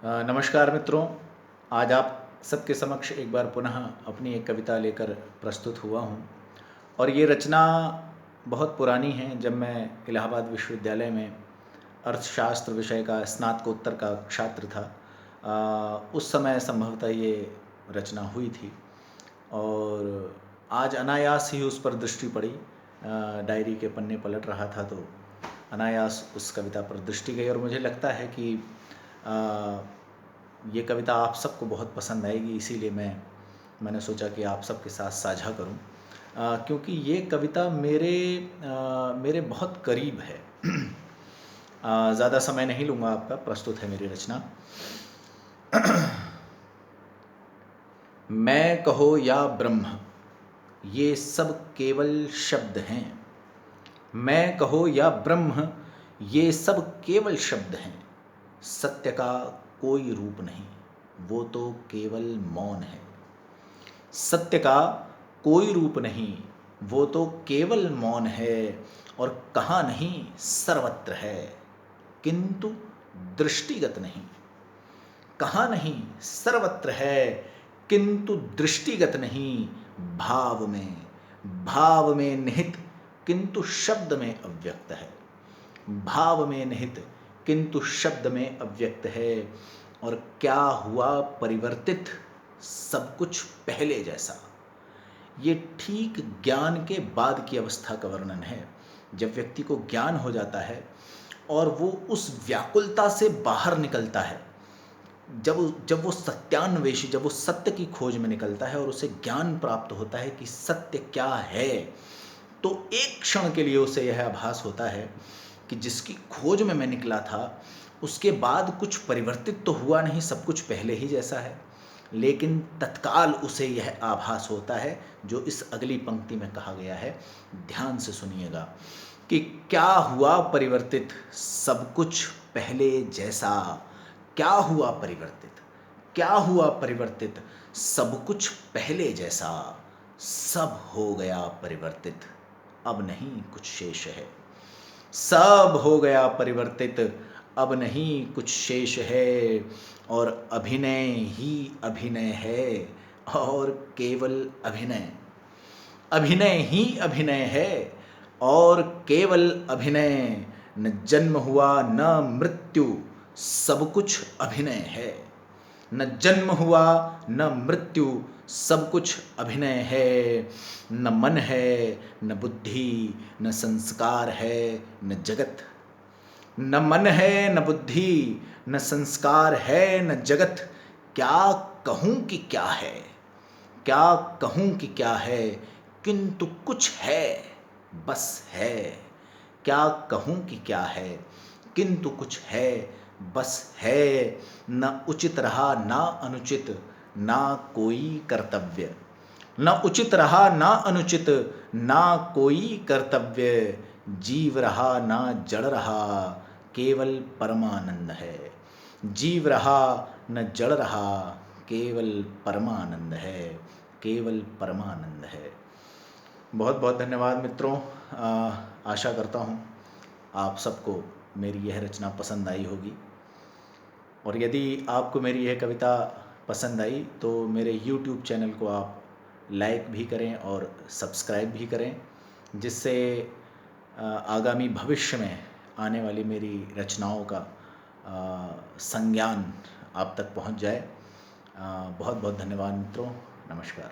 नमस्कार मित्रों। आज आप सबके समक्ष एक बार पुनः अपनी एक कविता लेकर प्रस्तुत हुआ हूँ और ये रचना बहुत पुरानी है। जब मैं इलाहाबाद विश्वविद्यालय में अर्थशास्त्र विषय का स्नातकोत्तर का छात्र था, उस समय संभवतः ये रचना हुई थी और आज अनायास ही उस पर दृष्टि पड़ी। डायरी के पन्ने पलट रहा था तो अनायास उस कविता पर दृष्टि गई और मुझे लगता है कि ये कविता आप सबको बहुत पसंद आएगी, इसीलिए मैंने सोचा कि आप सबके साथ साझा करूं, क्योंकि ये कविता मेरे बहुत करीब है। ज़्यादा समय नहीं लूँगा आपका, प्रस्तुत है मेरी रचना। मैं कहो या ब्रह्म, ये सब केवल शब्द हैं। मैं कहो या ब्रह्म, ये सब केवल शब्द हैं। सत्य का कोई रूप नहीं, वो तो केवल मौन है। सत्य का कोई रूप नहीं, वो तो केवल मौन है। और कहाँ नहीं सर्वत्र है, किंतु दृष्टिगत नहीं। कहाँ नहीं सर्वत्र है, किंतु दृष्टिगत नहीं। भाव में निहित, किंतु शब्द में अव्यक्त है। भाव में निहित, किंतु शब्द में अव्यक्त है। और क्या हुआ परिवर्तित, सब कुछ पहले जैसा। ये ठीक ज्ञान के बाद की अवस्था का वर्णन है, जब व्यक्ति को ज्ञान हो जाता है और वो उस व्याकुलता से बाहर निकलता है। जब वो सत्यान्वेषी, जब वो सत्य की खोज में निकलता है और उसे ज्ञान प्राप्त होता है कि सत्य क्या है, तो एक क्षण के लिए उसे यह आभास होता है कि जिसकी खोज में मैं निकला था उसके बाद कुछ परिवर्तित तो हुआ नहीं, सब कुछ पहले ही जैसा है। लेकिन तत्काल उसे यह आभास होता है जो इस अगली पंक्ति में कहा गया है, ध्यान से सुनिएगा, कि क्या हुआ परिवर्तित, सब कुछ पहले जैसा। क्या हुआ परिवर्तित, क्या हुआ परिवर्तित, सब कुछ पहले जैसा। सब हो गया परिवर्तित, अब नहीं कुछ शेष है। सब हो गया परिवर्तित, अब नहीं कुछ शेष है। और अभिनय ही अभिनय है, और केवल अभिनय। अभिनय ही अभिनय है और केवल अभिनय। न जन्म हुआ न मृत्यु, सब कुछ अभिनय है। न जन्म हुआ न मृत्यु, सब कुछ अभिनय है। न मन है न बुद्धि, न संस्कार है न जगत। न मन है न बुद्धि, न संस्कार है न जगत। क्या कहूँ कि क्या है, क्या कहूँ कि क्या है, किंतु कुछ है बस है। क्या कहूँ कि क्या है, किंतु कुछ है बस है। न उचित रहा ना अनुचित, ना कोई कर्तव्य। न उचित रहा ना अनुचित, ना कोई कर्तव्य। जीव रहा ना जड़ रहा, केवल परमानंद है। जीव रहा न जड़ रहा, केवल परमानंद है, केवल परमानंद है। बहुत बहुत धन्यवाद मित्रों। आशा करता हूँ आप सबको मेरी यह रचना पसंद आई होगी। और यदि आपको मेरी यह कविता पसंद आई तो मेरे YouTube चैनल को आप लाइक भी करें और सब्सक्राइब भी करें, जिससे आगामी भविष्य में आने वाली मेरी रचनाओं का संज्ञान आप तक पहुंच जाए। बहुत बहुत धन्यवाद मित्रों। नमस्कार।